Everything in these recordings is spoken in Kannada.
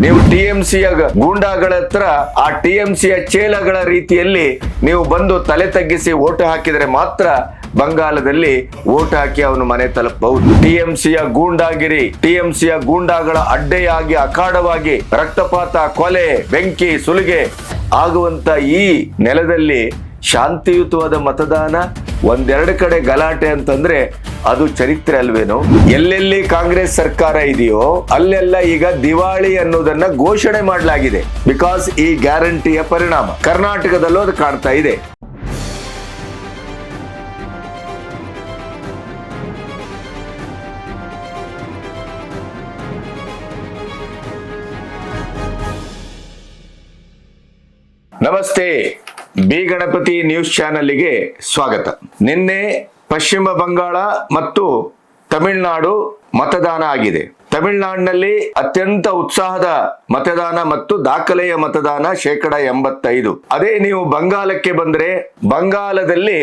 ನೀವು ಟಿಎಂಸಿಯ ಗೂಂಡಾಗಳ ಹತ್ರ ಆ ಟಿಎಂಸಿಯ ಚೇಲಗಳ ರೀತಿಯಲ್ಲಿ ನೀವು ಬಂದು ತಲೆ ತಗ್ಗಿಸಿ ಓಟು ಹಾಕಿದರೆ ಮಾತ್ರ ಬಂಗಾಲದಲ್ಲಿ ಓಟ್ ಹಾಕಿ ಅವನು ಮನೆ ತಲುಪಬಹುದು. ಟಿಎಂಸಿಯ ಗೂಂಡಾಗಿರಿ, ಟಿಎಂಸಿಯ ಗೂಂಡಾಗಳ ಅಡ್ಡೆಯಾಗಿ ಅಖಾಡವಾಗಿ ರಕ್ತಪಾತ, ಕೊಲೆ, ಬೆಂಕಿ, ಸುಲಿಗೆ ಆಗುವಂತ ಈ ನೆಲದಲ್ಲಿ ಶಾಂತಿಯುತವಾದ ಮತದಾನ, ಒಂದೆರಡು ಕಡೆ ಗಲಾಟೆ ಅಂತಂದ್ರೆ ಅದು ಚರಿತ್ರೆ ಅಲ್ವೇನೋ? ಎಲ್ಲೆಲ್ಲಿ ಕಾಂಗ್ರೆಸ್ ಸರ್ಕಾರ ಇದೆಯೋ ಅಲ್ಲೆಲ್ಲ ಈಗ ದಿವಾಳಿ ಅನ್ನೋದನ್ನ ಘೋಷಣೆ ಮಾಡಲಾಗಿದೆ. ಬಿಕಾಸ್ ಈ ಗ್ಯಾರಂಟಿಯ ಪರಿಣಾಮ ಕರ್ನಾಟಕದಲ್ಲೂ ಅದು ಕಾಣ್ತಾ ಇದೆ. ನಮಸ್ತೆ, ಬಿ ಗಣಪತಿ ನ್ಯೂಸ್ ಚಾನೆಲ್ಗೆ ಸ್ವಾಗತ. ನಿನ್ನೆ ಪಶ್ಚಿಮ ಬಂಗಾಳ ಮತ್ತು ತಮಿಳುನಾಡು ಮತದಾನ ಆಗಿದೆ. ತಮಿಳುನಾಡಿನಲ್ಲಿ ಅತ್ಯಂತ ಉತ್ಸಾಹದ ಮತದಾನ ಮತ್ತು ದಾಖಲೆಯ ಮತದಾನ 85%. ಅದೇ ನೀವು ಬಂಗಾಲಕ್ಕೆ ಬಂದ್ರೆ ಬಂಗಾಲದಲ್ಲಿ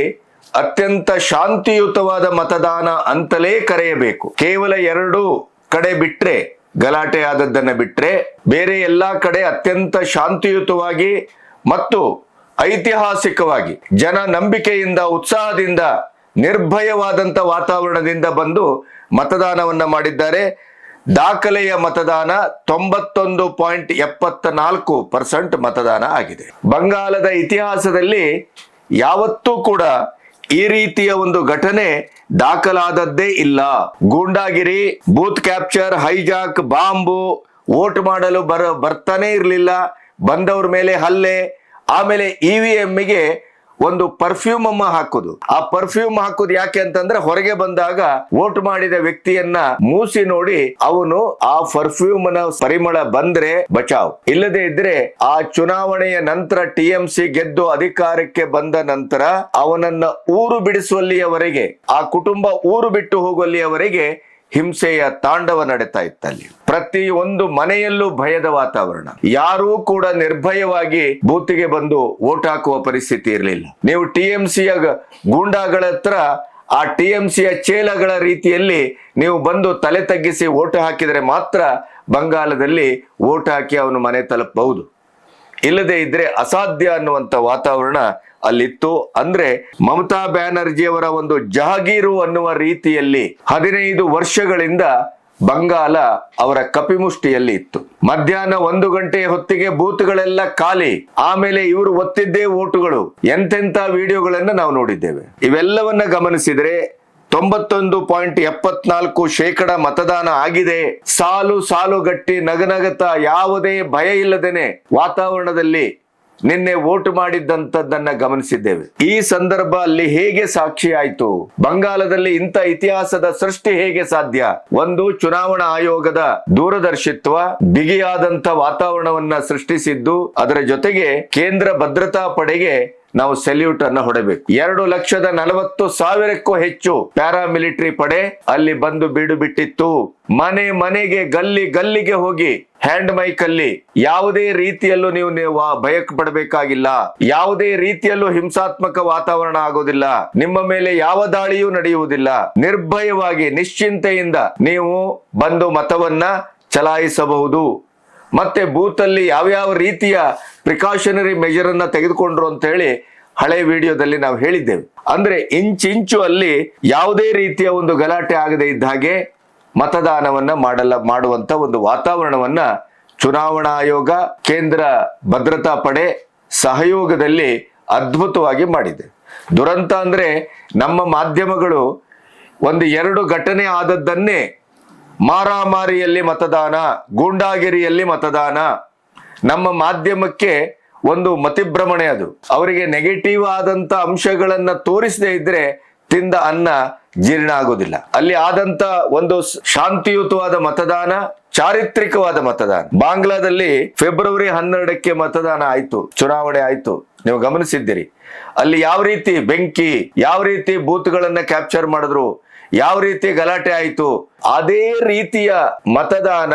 ಅತ್ಯಂತ ಶಾಂತಿಯುತವಾದ ಮತದಾನ ಅಂತಲೇ ಕರೆಯಬೇಕು. ಕೇವಲ 2 ಕಡೆ ಬಿಟ್ರೆ, ಗಲಾಟೆ ಆದದ್ದನ್ನ ಬಿಟ್ರೆ ಬೇರೆ ಎಲ್ಲಾ ಕಡೆ ಅತ್ಯಂತ ಶಾಂತಿಯುತವಾಗಿ ಮತ್ತು ಐತಿಹಾಸಿಕವಾಗಿ ಜನ ನಂಬಿಕೆಯಿಂದ, ಉತ್ಸಾಹದಿಂದ, ನಿರ್ಭಯವಾದಂತ ವಾತಾವರಣದಿಂದ ಬಂದು ಮತದಾನವನ್ನ ಮಾಡಿದ್ದಾರೆ. ದಾಖಲೆಯ ಮತದಾನ 91.74% ಮತದಾನ ಆಗಿದೆ. ಬಂಗಾಲದ ಇತಿಹಾಸದಲ್ಲಿ ಯಾವತ್ತೂ ಕೂಡ ಈ ರೀತಿಯ ಒಂದು ಘಟನೆ ದಾಖಲಾದದ್ದೇ ಇಲ್ಲ. ಗೂಂಡಾಗಿರಿ, booth capture, hijack, bomb, vote ಮಾಡಲು ಬರ್ತಾನೆ ಇರಲಿಲ್ಲ, ಬಂದವ್ರ ಮೇಲೆ ಹಲ್ಲೆ, ಆಮೇಲೆ ಇವಿಎಂಗೆ ಒಂದು ಪರ್ಫ್ಯೂಮ್ ಅಮ್ಮ ಹಾಕುದು. ಆ ಪರ್ಫ್ಯೂಮ್ ಹಾಕುದು ಯಾಕೆ ಅಂತಂದ್ರೆ ಹೊರಗೆ ಬಂದಾಗ ವೋಟ್ ಮಾಡಿದ ವ್ಯಕ್ತಿಯನ್ನ ಮೂಸಿ ನೋಡಿ ಅವನು ಆ ಪರ್ಫ್ಯೂಮ್ ನ ಪರಿಮಳ ಬಂದ್ರೆ ಬಚಾವ್, ಇಲ್ಲದೆ ಇದ್ರೆ ಆ ಚುನಾವಣೆಯ ನಂತರ ಟಿಎಂಸಿ ಗೆದ್ದು ಅಧಿಕಾರಕ್ಕೆ ಬಂದ ನಂತರ ಅವನನ್ನ ಊರು ಬಿಡಿಸುವಲ್ಲಿಯವರೆಗೆ, ಆ ಕುಟುಂಬ ಊರು ಬಿಟ್ಟು ಹೋಗುವಲ್ಲಿಯವರೆಗೆ ಹಿಂಸೆಯ ತಾಂಡವ ನಡೀತಾ ಇತ್ತಲ್ಲಿ. ಪ್ರತಿ ಒಂದು ಮನೆಯಲ್ಲೂ ಭಯದ ವಾತಾವರಣ. ಯಾರೂ ಕೂಡ ನಿರ್ಭಯವಾಗಿ ಬೂತಿಗೆ ಬಂದು ವೋಟ್ ಹಾಕುವ ಪರಿಸ್ಥಿತಿ ಇರಲಿಲ್ಲ. ನೀವು ಟಿಎಂಸಿಯ ಗೂಂಡಾಗಳ ಹತ್ರ ಆ ಟಿಎಂಸಿಯ ಚೇಲಗಳ ರೀತಿಯಲ್ಲಿ ನೀವು ಬಂದು ತಲೆ ತಗ್ಗಿಸಿ ವೋಟ್ ಹಾಕಿದರೆ ಮಾತ್ರ ಬಂಗಾಲದಲ್ಲಿ ವೋಟ್ ಹಾಕಿ ಅವನು ಮನೆ ತಲುಪಬಹುದು. ಇಲ್ಲದೆ ಇದ್ರೆ ಅಸಾಧ್ಯ ಅನ್ನುವಂತ ವಾತಾವರಣ ಅಲ್ಲಿತ್ತು. ಅಂದ್ರೆ ಮಮತಾ ಬ್ಯಾನರ್ಜಿಯವರ ಒಂದು ಜಹಗೀರು ಅನ್ನುವ ರೀತಿಯಲ್ಲಿ 15 ವರ್ಷಗಳಿಂದ ಬಂಗಾಲ ಅವರ ಕಪಿಮುಷ್ಟಿಯಲ್ಲಿ ಇತ್ತು. ಮಧ್ಯಾಹ್ನ 1 ಗಂಟೆಯ ಹೊತ್ತಿಗೆ ಬೂತ್ಗಳೆಲ್ಲ ಖಾಲಿ. ಆಮೇಲೆ ಇವರು ಒತ್ತಿದ್ದೇ ವೋಟುಗಳು. ಎಂತೆಂತ ವಿಡಿಯೋಗಳನ್ನ ನಾವು ನೋಡಿದ್ದೇವೆ. ಇವೆಲ್ಲವನ್ನ ಗಮನಿಸಿದ್ರೆ 91.74% ಮತದಾನ ಆಗಿದೆ. ಸಾಲು ಸಾಲುಗಟ್ಟಿ ನಗನಗತ ಯಾವುದೇ ಭಯ ಇಲ್ಲದೇನೆ ವಾತಾವರಣದಲ್ಲಿ ನಿನ್ನೆ ವೋಟ್ ಮಾಡಿದ್ದಂಥದ್ದನ್ನ ಗಮನಿಸಿದ್ದೇವೆ. ಈ ಸಂದರ್ಭ ಅಲ್ಲಿ ಹೇಗೆ ಸಾಕ್ಷಿ ಆಯ್ತು? ಬಂಗಾಲದಲ್ಲಿ ಇಂಥ ಇತಿಹಾಸದ ಸೃಷ್ಟಿ ಹೇಗೆ ಸಾಧ್ಯ? ಒಂದು ಚುನಾವಣಾ ಆಯೋಗದ ದೂರದರ್ಶಿತ್ವ ಬಿಗಿಯಾದಂತ ವಾತಾವರಣವನ್ನ ಸೃಷ್ಟಿಸಿದ್ದು, ಅದರ ಜೊತೆಗೆ ಕೇಂದ್ರ ಭದ್ರತಾ ಪಡೆಗೆ ನಾವು ಸೆಲ್ಯೂಟ್ ಅನ್ನ ಹೊಡಬೇಕು. 2,40,000ಕ್ಕೂ ಹೆಚ್ಚು ಪ್ಯಾರಾಮಿಲಿಟರಿ ಪಡೆ ಅಲ್ಲಿ ಬಂದು ಬೀಡು ಬಿಟ್ಟಿತ್ತು. ಮನೆ ಮನೆಗೆ, ಗಲ್ಲಿ ಗಲ್ಲಿಗೆ ಹೋಗಿ ಹ್ಯಾಂಡ್ ಮೈಕ್ ಅಲ್ಲಿ ಯಾವುದೇ ರೀತಿಯಲ್ಲೂ ನೀವು ಭಯಕ್ಕೆ ಪಡಬೇಕಾಗಿಲ್ಲ, ಯಾವುದೇ ರೀತಿಯಲ್ಲೂ ಹಿಂಸಾತ್ಮಕ ವಾತಾವರಣ ಆಗೋದಿಲ್ಲ, ನಿಮ್ಮ ಮೇಲೆ ಯಾವ ದಾಳಿಯೂ ನಡೆಯುವುದಿಲ್ಲ, ನಿರ್ಭಯವಾಗಿ ನಿಶ್ಚಿಂತೆಯಿಂದ ನೀವು ಬಂದು ಮತವನ್ನ ಚಲಾಯಿಸಬಹುದು. ಮತ್ತೆ ಬೂತ್ ಅಲ್ಲಿ ಯಾವ್ಯಾವ ರೀತಿಯ ಪ್ರಿಕಾಷನರಿ ಮೆಜರ್ ಅನ್ನ ತೆಗೆದುಕೊಂಡ್ರು ಅಂತ ಹೇಳಿ ಹಳೆ ವಿಡಿಯೋದಲ್ಲಿ ನಾವು ಹೇಳಿದ್ದೇವೆ. ಅಂದ್ರೆ ಇಂಚು ಅಲ್ಲಿ ಯಾವುದೇ ರೀತಿಯ ಒಂದು ಗಲಾಟೆ ಆಗದೆ ಇದ್ದ ಹಾಗೆ ಮತದಾನವನ್ನ ಮಾಡುವಂತ ಒಂದು ವಾತಾವರಣವನ್ನ ಚುನಾವಣಾ ಆಯೋಗ, ಕೇಂದ್ರ ಭದ್ರತಾ ಪಡೆ ಸಹಯೋಗದಲ್ಲಿ ಅದ್ಭುತವಾಗಿ ಮಾಡಿದೆ. ದುರಂತ ಅಂದ್ರೆ ನಮ್ಮ ಮಾಧ್ಯಮಗಳು 1-2 ಘಟನೆ ಆದದ್ದನ್ನೇ ಮಾರಾಮಾರಿಯಲ್ಲಿ ಮತದಾನ, ಗೂಂಡಾಗಿರಿಯಲ್ಲಿ ಮತದಾನ, ನಮ್ಮ ಮಾಧ್ಯಮಕ್ಕೆ ಒಂದು ಮತಿಭ್ರಮಣೆ. ಅದು ಅವರಿಗೆ ನೆಗೆಟಿವ್ ಆದಂತ ಅಂಶಗಳನ್ನ ತೋರಿಸದೇ ಇದ್ರೆ ತಿಂದ ಅನ್ನ ಜೀರ್ಣ ಆಗೋದಿಲ್ಲ. ಅಲ್ಲಿ ಆದಂತ ಒಂದು ಶಾಂತಿಯುತವಾದ ಮತದಾನ, ಚಾರಿತ್ರಿಕವಾದ ಮತದಾನ. ಬಾಂಗ್ಲಾದಲ್ಲಿ ಫೆಬ್ರವರಿ 12ಕ್ಕೆ ಮತದಾನ ಆಯ್ತು, ಚುನಾವಣೆ ಆಯ್ತು. ನೀವು ಗಮನಿಸಿದ್ದೀರಿ ಅಲ್ಲಿ ಯಾವ ರೀತಿ ಬೆಂಕಿ, ಯಾವ ರೀತಿ ಬೂತ್ಗಳನ್ನ ಕ್ಯಾಪ್ಚರ್ ಮಾಡಿದ್ರು, ಯಾವ ರೀತಿ ಗಲಾಟೆ ಆಯ್ತು. ಅದೇ ರೀತಿಯ ಮತದಾನ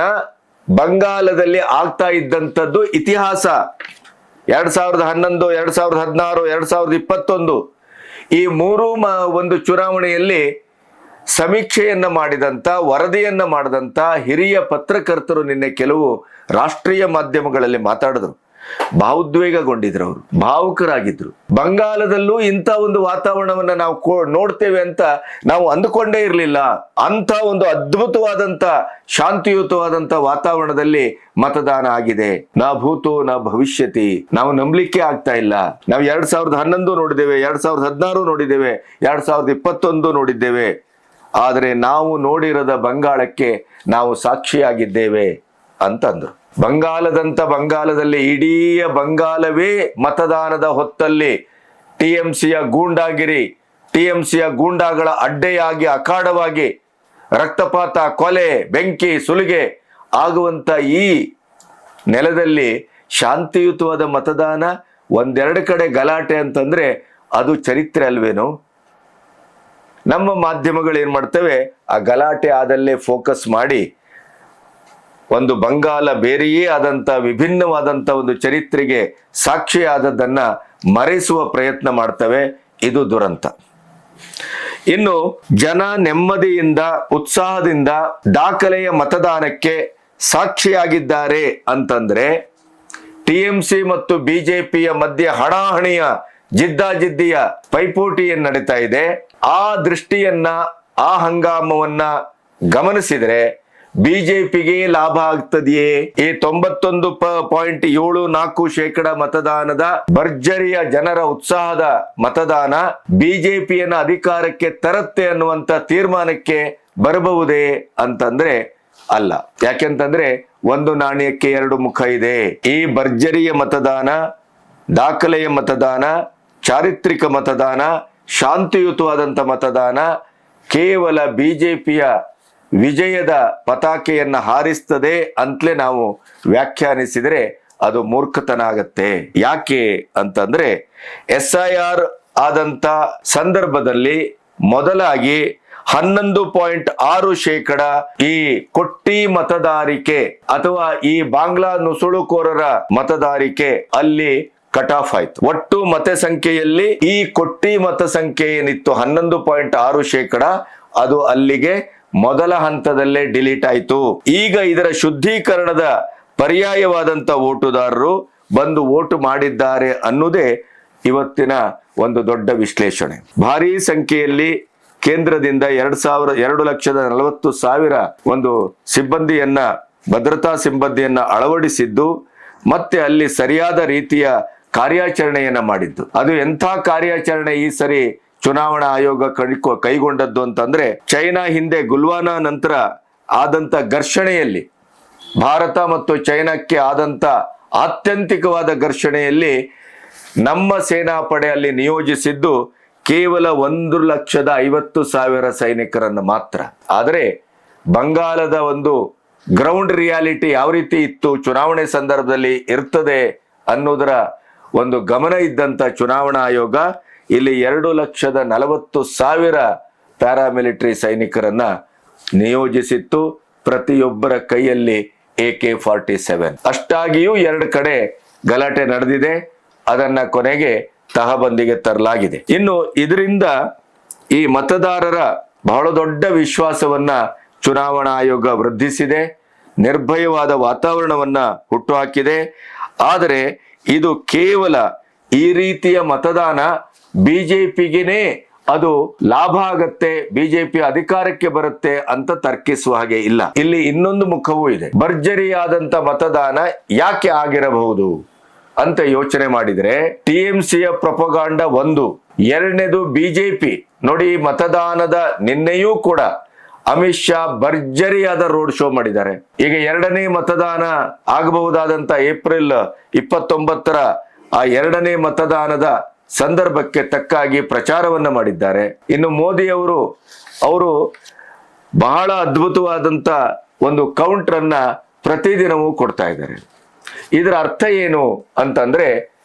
ಬಂಗಾಲದಲ್ಲಿ ಆಗ್ತಾ ಇದ್ದಂಥದ್ದು ಇತಿಹಾಸ. 2011, 2016, 2021 ಈ ಮೂರು ಒಂದು ಚುನಾವಣೆಯಲ್ಲಿ ಸಮೀಕ್ಷೆಯನ್ನ ಮಾಡಿದಂತ, ವರದಿಯನ್ನ ಮಾಡಿದಂತ ಹಿರಿಯ ಪತ್ರಕರ್ತರು ನಿನ್ನೆ ಕೆಲವು ರಾಷ್ಟ್ರೀಯ ಮಾಧ್ಯಮಗಳಲ್ಲಿ ಮಾತಾಡಿದ್ರು, ಭಾವೋದ್ವೇಗಗೊಂಡಿದ್ರು, ಅವರು ಭಾವುಕರಾಗಿದ್ರು. ಬಂಗಾಲದಲ್ಲೂ ಇಂಥ ಒಂದು ವಾತಾವರಣವನ್ನ ನಾವು ನೋಡ್ತೇವೆ ಅಂತ ನಾವು ಅಂದುಕೊಂಡೇ ಇರಲಿಲ್ಲ. ಅಂತ ಒಂದು ಅದ್ಭುತವಾದಂತ ಶಾಂತಿಯುತವಾದಂತ ವಾತಾವರಣದಲ್ಲಿ ಮತದಾನ ಆಗಿದೆ. ನಾ ಭೂತೋ ನಾ ಭವಿಷ್ಯತಿ. ನಾವು ನಂಬಲಿಕ್ಕೆ ಆಗ್ತಾ ಇಲ್ಲ. ನಾವು 2011 ನೋಡಿದ್ದೇವೆ, 2016 ನೋಡಿದ್ದೇವೆ, 2021 ನೋಡಿದ್ದೇವೆ. ಆದರೆ ನಾವು ನೋಡಿರದ ಬಂಗಾಳಕ್ಕೆ ನಾವು ಸಾಕ್ಷಿಯಾಗಿದ್ದೇವೆ ಅಂತಂದ್ರು. ಬಂಗಾಲದಲ್ಲಿ ಇಡೀ ಬಂಗಾಲವೇ ಮತದಾನದ ಹೊತ್ತಲ್ಲಿ ಟಿಎಂಸಿಯ ಗೂಂಡಾಗಿರಿ, ಟಿಎಂಸಿಯ ಗೂಂಡಾಗಳ ಅಡ್ಡೆಯಾಗಿ ಅಖಾಡವಾಗಿ ರಕ್ತಪಾತ, ಕೊಲೆ, ಬೆಂಕಿ, ಸುಲಿಗೆ ಆಗುವಂತ ಈ ನೆಲದಲ್ಲಿ ಶಾಂತಿಯುತವಾದ ಮತದಾನ, ಒಂದೆರಡು ಕಡೆ ಗಲಾಟೆ ಅಂತಂದ್ರೆ ಅದು ಚರಿತ್ರೆ ಅಲ್ವೇನೋ? ನಮ್ಮ ಮಾಧ್ಯಮಗಳು ಏನ್ ಮಾಡ್ತವೆ, ಆ ಗಲಾಟೆ ಆದಲ್ಲೇ ಫೋಕಸ್ ಮಾಡಿ ಒಂದು ಬಂಗಾಲ ಬೇರೆಯೇ ಆದಂತ ವಿಭಿನ್ನವಾದಂತ ಒಂದು ಚರಿತ್ರೆಗೆ ಸಾಕ್ಷಿಯಾದದ್ದನ್ನ ಮರೆಸುವ ಪ್ರಯತ್ನ ಮಾಡ್ತವೆ. ಇದು ದುರಂತ. ಇನ್ನು ಜನ ನೆಮ್ಮದಿಯಿಂದ, ಉತ್ಸಾಹದಿಂದ ದಾಖಲೆಯ ಮತದಾನಕ್ಕೆ ಸಾಕ್ಷಿಯಾಗಿದ್ದಾರೆ ಅಂತಂದ್ರೆ ಟಿಎಂಸಿ ಮತ್ತು ಬಿಜೆಪಿಯ ಮಧ್ಯೆ ಹಣಾಹಣಿಯ ಜಿದ್ದಾಜಿದ್ದಿಯ ಪೈಪೋಟಿ ಏನ್ ನಡೀತಾ ಇದೆ, ಆ ದೃಷ್ಟಿಯನ್ನ, ಆ ಹಂಗಾಮವನ್ನ ಗಮನಿಸಿದ್ರೆ ಬಿಜೆಪಿಗೆ ಲಾಭ ಆಗ್ತದೆಯೇ? ಈ 91.74% ಮತದಾನದ ಭರ್ಜರಿಯ ಜನರ ಉತ್ಸಾಹದ ಮತದಾನ ಬಿಜೆಪಿಯನ್ನ ಅಧಿಕಾರಕ್ಕೆ ತರತ್ತೆ ಅನ್ನುವಂತ ತೀರ್ಮಾನಕ್ಕೆ ಬರಬಹುದೇ ಅಂತಂದ್ರೆ ಅಲ್ಲ. ಯಾಕೆಂತಂದ್ರೆ ಒಂದು ನಾಣ್ಯಕ್ಕೆ ಎರಡು ಮುಖ ಇದೆ. ಈ ಭರ್ಜರಿಯ ಮತದಾನ, ದಾಖಲೆಯ ಮತದಾನ, ಚಾರಿತ್ರಿಕ ಮತದಾನ, ಶಾಂತಿಯುತವಾದಂತ ಮತದಾನ ಕೇವಲ ಬಿಜೆಪಿಯ ವಿಜಯದ ಪತಾಕೆಯನ್ನ ಹಾರಿಸ್ತದೆ ಅಂತಲೇ ನಾವು ವ್ಯಾಖ್ಯಾನಿಸಿದರೆ ಅದು ಮೂರ್ಖತನ ಆಗತ್ತೆ. ಯಾಕೆ ಅಂತಂದ್ರೆ SIR ಆದಂತ ಸಂದರ್ಭದಲ್ಲಿ ಮೊದಲಾಗಿ 11.6% ಈ ಕೊಟ್ಟಿ ಮತದಾರಿಕೆ ಅಥವಾ ಈ ಬಾಂಗ್ಲಾ ನುಸುಳುಕೋರರ ಮತದಾರಿಕೆ ಅಲ್ಲಿ ಕಟ್ ಆಫ್ ಆಯ್ತು. ಒಟ್ಟು ಮತ ಸಂಖ್ಯೆಯಲ್ಲಿ ಈ ಕೊಟ್ಟಿ ಮತ ಸಂಖ್ಯೆ ಏನಿತ್ತು 11.6%, ಅದು ಅಲ್ಲಿಗೆ ಮೊದಲ ಹಂತದಲ್ಲೇ ಡಿಲೀಟ್ ಆಯ್ತು. ಈಗ ಇದರ ಶುದ್ಧೀಕರಣದ ಪರ್ಯಾಯವಾದಂತ ಓಟುದಾರರು ಬಂದು ವೋಟ್ ಮಾಡಿದ್ದಾರೆ ಅನ್ನೋದೇ ಇವತ್ತಿನ ಒಂದು ದೊಡ್ಡ ವಿಶ್ಲೇಷಣೆ. ಭಾರೀ ಸಂಖ್ಯೆಯಲ್ಲಿ ಕೇಂದ್ರದಿಂದ 2,40,40,000 ಒಂದು ಸಿಬ್ಬಂದಿಯನ್ನ, ಭದ್ರತಾ ಸಿಬ್ಬಂದಿಯನ್ನ ಅಳವಡಿಸಿದ್ದು ಮತ್ತೆ ಅಲ್ಲಿ ಸರಿಯಾದ ರೀತಿಯ ಕಾರ್ಯಾಚರಣೆಯನ್ನ ಮಾಡಿದ್ದು. ಅದು ಎಂಥ ಕಾರ್ಯಾಚರಣೆ ಈ ಸರಿ ಚುನಾವಣಾ ಆಯೋಗ ಕೈಗೊಂಡದ್ದು ಅಂತಂದ್ರೆ, ಚೈನಾ ಹಿಂದೆ ಗುಲ್ವಾನಾ ನಂತರ ಆದಂತ ಘರ್ಷಣೆಯಲ್ಲಿ, ಭಾರತ ಮತ್ತು ಚೈನಾಕ್ಕೆ ಆದಂತ ಆತ್ಯಂತಿಕವಾದ ಘರ್ಷಣೆಯಲ್ಲಿ ನಮ್ಮ ಸೇನಾಪಡೆ ಅಲ್ಲಿ ನಿಯೋಜಿಸಿದ್ದು ಕೇವಲ 1,50,000 ಸೈನಿಕರನ್ನು ಮಾತ್ರ. ಆದರೆ ಬಂಗಾಲದ ಒಂದು ಗ್ರೌಂಡ್ ರಿಯಾಲಿಟಿ ಯಾವ ರೀತಿ ಇತ್ತು, ಚುನಾವಣೆ ಸಂದರ್ಭದಲ್ಲಿ ಇರ್ತದೆ ಅನ್ನೋದರ ಒಂದು ಗಮನ ಇದ್ದಂತ ಚುನಾವಣಾ ಆಯೋಗ ಇಲ್ಲಿ 2,40,000 ಪ್ಯಾರಾಮಿಲಿಟರಿ ಸೈನಿಕರನ್ನ ನಿಯೋಜಿಸಿತ್ತು. ಪ್ರತಿಯೊಬ್ಬರ ಕೈಯಲ್ಲಿ AK-47. ಅಷ್ಟಾಗಿಯೂ 2 ಕಡೆ ಗಲಾಟೆ ನಡೆದಿದೆ. ಅದನ್ನ ಕೊನೆಗೆ ತಹಬಂದಿಗೆ ತರಲಾಗಿದೆ. ಇನ್ನು ಇದರಿಂದ ಈ ಮತದಾರರ ಬಹಳ ದೊಡ್ಡ ವಿಶ್ವಾಸವನ್ನ ಚುನಾವಣಾ ಆಯೋಗ ವೃದ್ಧಿಸಿದೆ, ನಿರ್ಭಯವಾದ ವಾತಾವರಣವನ್ನ ಹುಟ್ಟುಹಾಕಿದೆ. ಆದರೆ ಇದು ಕೇವಲ ಈ ರೀತಿಯ ಮತದಾನ ಬಿಜೆಪಿಗೆನೇ ಅದು ಲಾಭ ಆಗತ್ತೆ, ಬಿಜೆಪಿ ಅಧಿಕಾರಕ್ಕೆ ಬರುತ್ತೆ ಅಂತ ತರ್ಕಿಸುವ ಹಾಗೆ ಇಲ್ಲ. ಇಲ್ಲಿ ಇನ್ನೊಂದು ಮುಖವೂ ಇದೆ. ಭರ್ಜರಿಯಾದಂತ ಮತದಾನ ಯಾಕೆ ಆಗಿರಬಹುದು ಅಂತ ಯೋಚನೆ ಮಾಡಿದ್ರೆ ಟಿಎಂಸಿಯ ಪ್ರೊಪಗಾಂಡ ಒಂದು, ಎರಡನೇದು ಬಿಜೆಪಿ. ನೋಡಿ, ಮತದಾನದ ನಿನ್ನೆಯೂ ಕೂಡ ಅಮಿತ್ ಶಾ ಭರ್ಜರಿಯಾದ ರೋಡ್ ಶೋ ಮಾಡಿದ್ದಾರೆ. ಈಗ ಎರಡನೇ ಮತದಾನ ಆಗಬಹುದಾದಂತ ಏಪ್ರಿಲ್ 29ರ ಆ ಎರಡನೇ ಮತದಾನದ ಸಂದರ್ಭಕ್ಕೆ ತಕ್ಕಾಗಿ ಪ್ರಚಾರವನ್ನ ಮಾಡಿದ್ದಾರೆ. ಇನ್ನು ಮೋದಿ ಅವರು ಬಹಳ ಅದ್ಭುತವಾದಂತ ಒಂದು ಕೌಂಟರ್ ಅನ್ನ ಪ್ರತಿದಿನವೂ ಕೊಡ್ತಾ ಇದ್ದಾರೆ. ಇದರ ಅರ್ಥ ಏನು ಅಂತಂದ್ರೆ,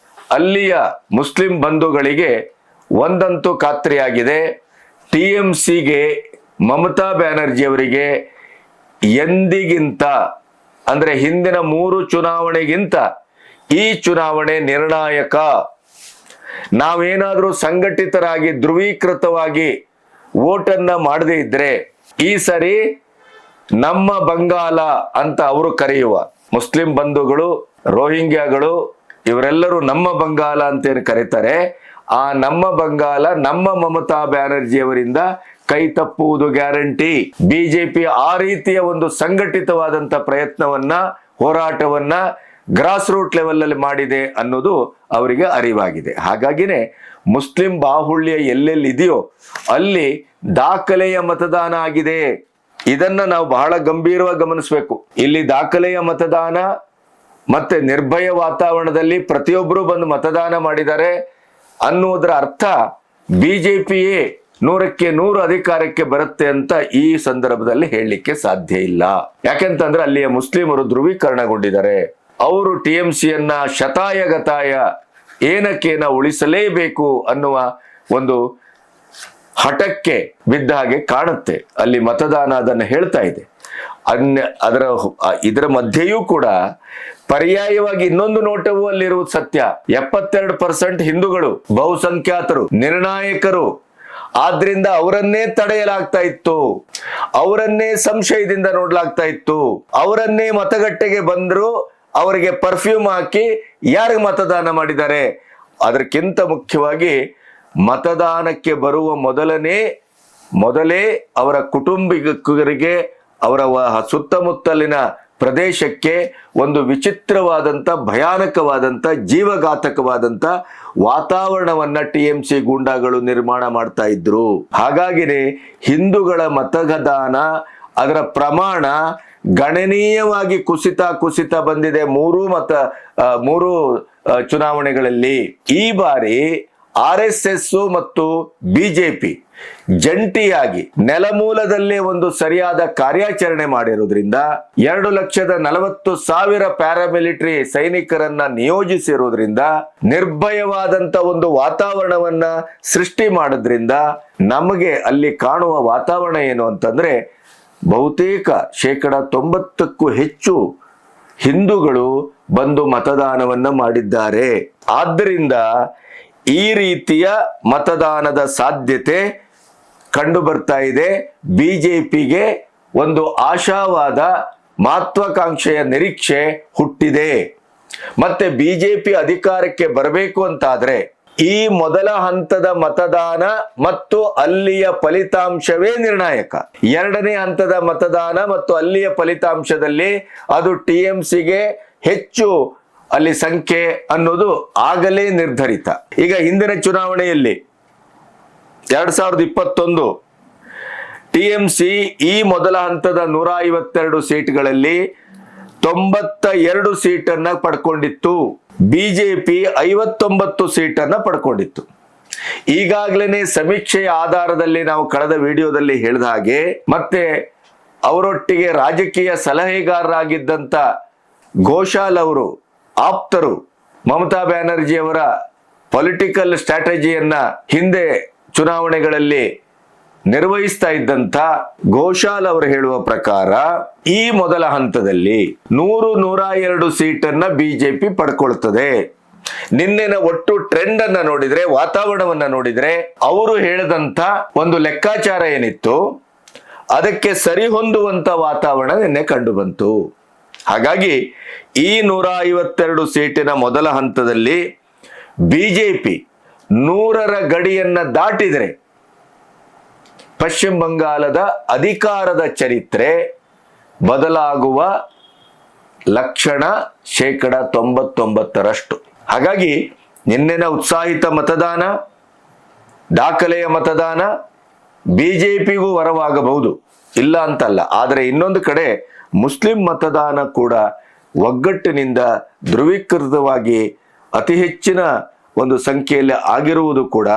ಅಲ್ಲಿಯ ಮುಸ್ಲಿಂ ಬಂಧುಗಳಿಗೆ ಒಂದಂತೂ ಖಾತ್ರಿಯಾಗಿದೆ, ಟಿಎಂಸಿಗೆ, ಮಮತಾ ಬ್ಯಾನರ್ಜಿ ಅವರಿಗೆ ಎಂದಿಗಿಂತ ಅಂದ್ರೆ ಹಿಂದಿನ 3 ಚುನಾವಣೆಗಿಂತ ಈ ಚುನಾವಣೆ ನಿರ್ಣಾಯಕ. ನಾವೇನಾದ್ರೂ ಸಂಘಟಿತರಾಗಿ ಧ್ರುವೀಕೃತವಾಗಿ ವೋಟನ್ನ ಮಾಡದೇ ಇದ್ರೆ ಈ ಸರಿ ನಮ್ಮ ಬಂಗಾಲ ಅಂತ ಅವರು ಕರೆಯುವ ಮುಸ್ಲಿಂ ಬಂಧುಗಳು, ರೋಹಿಂಗ್ಯಾಗಳು ಇವರೆಲ್ಲರೂ ನಮ್ಮ ಬಂಗಾಲ ಅಂತೇನು ಕರೀತಾರೆ, ಆ ನಮ್ಮ ಬಂಗಾಲ ನಮ್ಮ ಮಮತಾ ಬ್ಯಾನರ್ಜಿಯವರಿಂದ ಕೈ ತಪ್ಪುವುದು ಗ್ಯಾರಂಟಿ. ಬಿಜೆಪಿ ಆ ರೀತಿಯ ಒಂದು ಸಂಘಟಿತವಾದಂತ ಪ್ರಯತ್ನವನ್ನ, ಹೋರಾಟವನ್ನ ಗ್ರಾಸ್ ರೂಟ್ ಲೆವೆಲ್ ಅಲ್ಲಿ ಮಾಡಿದೆ ಅನ್ನೋದು ಅವರಿಗೆ ಅರಿವಾಗಿದೆ. ಹಾಗಾಗಿನೇ ಮುಸ್ಲಿಂ ಬಾಹುಳ್ಯ ಎಲ್ಲೆಲ್ಲಿ ಇದೆಯೋ ಅಲ್ಲಿ ದಾಖಲೆಯ ಮತದಾನ ಆಗಿದೆ. ಇದನ್ನ ನಾವು ಬಹಳ ಗಂಭೀರವಾಗಿ ಗಮನಿಸಬೇಕು. ಇಲ್ಲಿ ದಾಖಲೆಯ ಮತದಾನ ಮತ್ತೆ ನಿರ್ಭಯ ವಾತಾವರಣದಲ್ಲಿ ಪ್ರತಿಯೊಬ್ಬರು ಬಂದು ಮತದಾನ ಮಾಡಿದ್ದಾರೆ ಅನ್ನುವುದರ ಅರ್ಥ ಬಿಜೆಪಿಯೇ 100ಕ್ಕೆ 100 ಅಧಿಕಾರಕ್ಕೆ ಬರುತ್ತೆ ಅಂತ ಈ ಸಂದರ್ಭದಲ್ಲಿ ಹೇಳಲಿಕ್ಕೆ ಸಾಧ್ಯ ಇಲ್ಲ. ಯಾಕೆಂತಂದ್ರೆ ಅಲ್ಲಿಯ ಮುಸ್ಲಿಮರು ಧ್ರುವೀಕರಣಗೊಂಡಿದ್ದಾರೆ. ಅವರು ಟಿಎಂಸಿಯನ್ನ ಶತಾಯಗತಾಯ ಏನಕ್ಕೇನ ಉಳಿಸಲೇಬೇಕು ಅನ್ನುವ ಒಂದು ಹಠಕ್ಕೆ ಬಿದ್ದ ಹಾಗೆ ಕಾಣುತ್ತೆ. ಅಲ್ಲಿ ಮತದಾನ ಅದನ್ನು ಹೇಳ್ತಾ ಇದೆ. ಇದರ ಮಧ್ಯೆಯೂ ಕೂಡ ಪರ್ಯಾಯವಾಗಿ ಇನ್ನೊಂದು ನೋಟವೂ ಅಲ್ಲಿರುವುದು ಸತ್ಯ. 72% ಹಿಂದೂಗಳು, ಬಹುಸಂಖ್ಯಾತರು, ನಿರ್ಣಾಯಕರು. ಆದ್ರಿಂದ ಅವರನ್ನೇ ತಡೆಯಲಾಗ್ತಾ ಇತ್ತು, ಅವರನ್ನೇ ಸಂಶಯದಿಂದ ನೋಡ್ಲಾಗ್ತಾ ಇತ್ತು. ಅವರನ್ನೇ ಮತಗಟ್ಟೆಗೆ ಬಂದ್ರು ಅವರಿಗೆ ಪರ್ಫ್ಯೂಮ್ ಹಾಕಿ ಯಾರಿಗೆ ಮತದಾನ ಮಾಡಿದ್ದಾರೆ. ಅದಕ್ಕಿಂತ ಮುಖ್ಯವಾಗಿ ಮತದಾನಕ್ಕೆ ಬರುವ ಮೊದಲೇ ಅವರ ಕುಟುಂಬಿಕರಿಗೆ, ಅವರ ಸುತ್ತಮುತ್ತಲಿನ ಪ್ರದೇಶಕ್ಕೆ ಒಂದು ವಿಚಿತ್ರವಾದಂತ, ಭಯಾನಕವಾದಂತ, ಜೀವಘಾತಕವಾದಂತ ವಾತಾವರಣವನ್ನ ಟಿಎಂಸಿ ಗೂಂಡಾಗಳು ನಿರ್ಮಾಣ ಮಾಡ್ತಾ ಇದ್ರು. ಹಾಗಾಗಿನೇ ಹಿಂದೂಗಳ ಮತದಾನ ಅದರ ಪ್ರಮಾಣ ಗಣನೀಯವಾಗಿ ಕುಸಿತ ಬಂದಿದೆ ಮೂರು ಚುನಾವಣೆಗಳಲ್ಲಿ. ಈ ಬಾರಿ RSS ಮತ್ತು ಬಿಜೆಪಿ ಜಂಟಿಯಾಗಿ ನೆಲಮೂಲದಲ್ಲೇ ಒಂದು ಸರಿಯಾದ ಕಾರ್ಯಾಚರಣೆ ಮಾಡಿರುವುದರಿಂದ 2,40,000 ಪ್ಯಾರಾಮಿಲಿಟರಿ ಸೈನಿಕರನ್ನ ನಿಯೋಜಿಸಿರುವುದರಿಂದ, ನಿರ್ಭಯವಾದಂತ ಒಂದು ವಾತಾವರಣವನ್ನ ಸೃಷ್ಟಿ ಮಾಡೋದ್ರಿಂದ ನಮಗೆ ಅಲ್ಲಿ ಕಾಣುವ ವಾತಾವರಣ ಏನು ಅಂತಂದ್ರೆ, ಬಹುತೇಕ 90%ಕ್ಕೂ ಹೆಚ್ಚು ಹಿಂದೂಗಳು ಬಂದು ಮತದಾನವನ್ನ ಮಾಡಿದ್ದಾರೆ. ಆದ್ದರಿಂದ ಈ ರೀತಿಯ ಮತದಾನದ ಸಾಧ್ಯತೆ ಕಂಡು ಬರ್ತಾ ಇದೆ. ಬಿಜೆಪಿಗೆ ಒಂದು ಆಶಾವಾದ, ಮಹತ್ವಾಕಾಂಕ್ಷೆಯ ನಿರೀಕ್ಷೆ ಹುಟ್ಟಿದೆ. ಮತ್ತೆ ಬಿಜೆಪಿ ಅಧಿಕಾರಕ್ಕೆ ಬರಬೇಕು ಅಂತಾದ್ರೆ ಈ ಮೊದಲ ಹಂತದ ಮತದಾನ ಮತ್ತು ಅಲ್ಲಿಯ ಫಲಿತಾಂಶವೇ ನಿರ್ಣಾಯಕ. 2ನೇ ಹಂತದ ಮತದಾನ ಮತ್ತು ಅಲ್ಲಿಯ ಫಲಿತಾಂಶದಲ್ಲಿ ಅದು ಟಿಎಂಸಿಗೆ ಹೆಚ್ಚು ಅಲ್ಲಿ ಸಂಖ್ಯೆ ಅನ್ನೋದು ಆಗಲೇ ನಿರ್ಧರಿತ. ಈಗ ಹಿಂದಿನ ಚುನಾವಣೆಯಲ್ಲಿ 2021 ಟಿಎಂಸಿ ಈ ಮೊದಲ ಹಂತದ 152 ಸೀಟ್ಗಳಲ್ಲಿ 92 ಸೀಟನ್ನ ಪಡ್ಕೊಂಡಿತ್ತು. ಬಿಜೆಪಿ 59 ಸೀಟನ್ನ ಪಡ್ಕೊಂಡಿತ್ತು. ಈಗಾಗಲೇ ಸಮೀಕ್ಷೆಯ ಆಧಾರದಲ್ಲಿ ನಾವು ಕಳೆದ ವಿಡಿಯೋದಲ್ಲಿ ಹೇಳಿದ ಹಾಗೆ, ಮತ್ತೆ ಅವರೊಟ್ಟಿಗೆ ರಾಜಕೀಯ ಸಲಹೆಗಾರರಾಗಿದ್ದಂತ ಘೋಷಾಲ್ ಅವರು, ಆಪ್ತರು, ಮಮತಾ ಬ್ಯಾನರ್ಜಿ ಅವರ ಪೊಲಿಟಿಕಲ್ ಸ್ಟ್ರಾಟಜಿಯನ್ನ ಹಿಂದೆ ಚುನಾವಣೆಗಳಲ್ಲಿ ನಿರ್ವಹಿಸ್ತಾ ಇದ್ದಂತ ಘೋಷಾಲ್ ಅವರು ಹೇಳುವ ಪ್ರಕಾರ ಈ ಮೊದಲ ಹಂತದಲ್ಲಿ 100-102 ಸೀಟನ್ನ ಬಿಜೆಪಿ ಪಡ್ಕೊಳ್ತದೆ. ನಿನ್ನೆನ ಒಟ್ಟು ಟ್ರೆಂಡ್ ಅನ್ನ ನೋಡಿದ್ರೆ, ವಾತಾವರಣವನ್ನ ನೋಡಿದ್ರೆ, ಅವರು ಹೇಳಿದಂತ ಒಂದು ಲೆಕ್ಕಾಚಾರ ಏನಿತ್ತು ಅದಕ್ಕೆ ಸರಿಹೊಂದುವಂತ ವಾತಾವರಣ ನಿನ್ನೆ ಕಂಡು ಬಂತು. ಹಾಗಾಗಿ ಈ 152 ಸೀಟಿನ ಮೊದಲ ಹಂತದಲ್ಲಿ ಬಿಜೆಪಿ 100ರ ಗಡಿಯನ್ನ ದಾಟಿದರೆ ಪಶ್ಚಿಮ ಬಂಗಾಳದ ಅಧಿಕಾರದ ಚರಿತ್ರೆ ಬದಲಾಗುವ ಲಕ್ಷಣ 99%. ಹಾಗಾಗಿ ನಿನ್ನೆನ ಉತ್ಸಾಹಿತ ಮತದಾನ, ದಾಖಲೆಯ ಮತದಾನ ಬಿಜೆಪಿಗೂ ವರವಾಗಬಹುದು, ಇಲ್ಲ ಅಂತಲ್ಲ. ಆದರೆ ಇನ್ನೊಂದು ಕಡೆ ಮುಸ್ಲಿಂ ಮತದಾನ ಕೂಡ ಒಗ್ಗಟ್ಟಿನಿಂದ ಧ್ರುವೀಕೃತವಾಗಿ ಅತಿ ಹೆಚ್ಚಿನ ಒಂದು ಸಂಖ್ಯೆಯಲ್ಲಿ ಆಗಿರುವುದು ಕೂಡ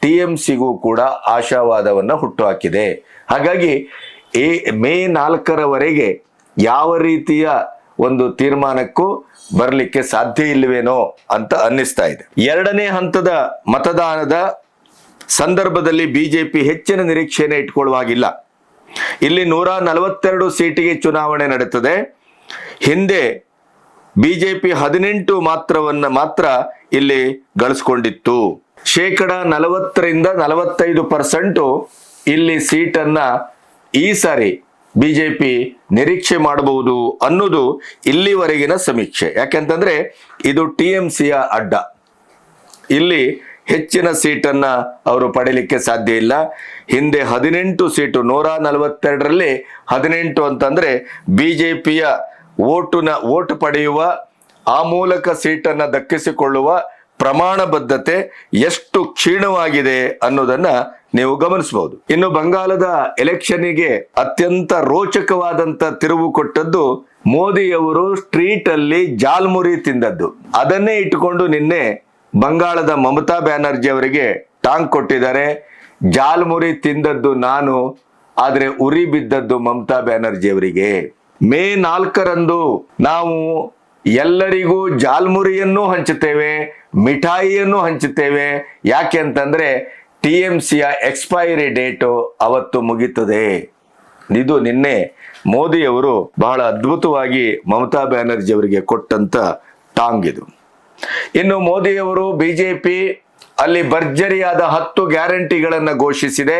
ಟಿಎಂಸಿಗೂ ಕೂಡ ಆಶಾವಾದವನ್ನ ಹುಟ್ಟುಹಾಕಿದೆ. ಹಾಗಾಗಿ ಮೇ 4ರವರೆಗೆ ಯಾವ ರೀತಿಯ ಒಂದು ತೀರ್ಮಾನಕ್ಕೂ ಬರಲಿಕ್ಕೆ ಸಾಧ್ಯ ಇಲ್ಲವೇನೋ ಅಂತ ಅನ್ನಿಸ್ತಾ ಇದೆ. 2ನೇ ಹಂತದ ಮತದಾನದ ಸಂದರ್ಭದಲ್ಲಿ ಬಿಜೆಪಿ ಹೆಚ್ಚಿನ ನಿರೀಕ್ಷೆಯನ್ನು ಇಟ್ಕೊಳ್ಳುವಾಗಿಲ್ಲ. ಇಲ್ಲಿ 142 ಸೀಟಿಗೆ ಚುನಾವಣೆ ನಡೆಯುತ್ತದೆ. ಹಿಂದೆ ಬಿಜೆಪಿ 18 ಮಾತ್ರ ಇಲ್ಲಿ ಗಳಿಸ್ಕೊಂಡಿತ್ತು. 40% 45% ಇಲ್ಲಿ ಸೀಟನ್ನ ಈ ಸಾರಿ ಬಿಜೆಪಿ ನಿರೀಕ್ಷೆ ಮಾಡಬಹುದು ಅನ್ನೋದು ಇಲ್ಲಿವರೆಗಿನ ಸಮೀಕ್ಷೆ. ಯಾಕೆಂತಂದ್ರೆ ಇದು TMCಯ ಅಡ್ಡ. ಇಲ್ಲಿ ಹೆಚ್ಚಿನ ಸೀಟನ್ನ ಅವರು ಪಡೆಯಲಿಕ್ಕೆ ಸಾಧ್ಯ ಇಲ್ಲ. ಹಿಂದೆ 18 ಸೀಟು, 142ರಲ್ಲಿ 18 ಅಂತಂದ್ರೆ ಬಿಜೆಪಿಯ ಓಟು ಪಡೆಯುವ, ಆ ಮೂಲಕ ಸೀಟನ್ನ ದಕ್ಕಿಸಿಕೊಳ್ಳುವ ಪ್ರಮಾಣ ಬದ್ಧತೆ ಎಷ್ಟು ಕ್ಷೀಣವಾಗಿದೆ ಅನ್ನೋದನ್ನ ನೀವು ಗಮನಿಸಬಹುದು. ಇನ್ನು ಬಂಗಾಳದ ಎಲೆಕ್ಷನ್ನಿಗೆ ಅತ್ಯಂತ ರೋಚಕವಾದಂತ ತಿರುವು ಕೊಟ್ಟದ್ದು ಮೋದಿಯವರು ಸ್ಟ್ರೀಟ್ ಅಲ್ಲಿ ಜಾಲ್ಮುರಿ ತಿಂದದ್ದು. ಅದನ್ನೇ ಇಟ್ಟುಕೊಂಡು ನಿನ್ನೆ ಬಂಗಾಳದ ಮಮತಾ ಬ್ಯಾನರ್ಜಿ ಅವರಿಗೆ ಟಾಂಗ್ ಕೊಟ್ಟಿದ್ದಾರೆ. ಜಾಲ್ಮುರಿ ತಿಂದದ್ದು ನಾನು, ಆದ್ರೆ ಉರಿ ಬಿದ್ದದ್ದು ಮಮತಾ ಬ್ಯಾನರ್ಜಿ ಅವರಿಗೆ. ಮೇ 4ರಂದು ನಾವು ಎಲ್ಲರಿಗೂ ಜಾಲ್ಮುರಿಯನ್ನು ಹಂಚುತ್ತೇವೆ, ಮಿಠಾಯಿಯನ್ನು ಹಂಚುತ್ತೇವೆ. ಯಾಕೆ ಅಂತಂದ್ರೆ TMCಯ ಎಕ್ಸ್ಪೈರಿ ಡೇಟು ಅವತ್ತು ಮುಗಿತದೆ. ಇದು ನಿನ್ನೆ ಮೋದಿಯವರು ಬಹಳ ಅದ್ಭುತವಾಗಿ ಮಮತಾ ಬ್ಯಾನರ್ಜಿ ಅವರಿಗೆ ಕೊಟ್ಟಂತ ಟಾಂಗ್ ಇದು. ಇನ್ನು ಮೋದಿಯವರು ಬಿಜೆಪಿ ಅಲ್ಲಿ ಭರ್ಜರಿಯಾದ 10 ಗ್ಯಾರಂಟಿಗಳನ್ನ ಘೋಷಿಸಿದೆ.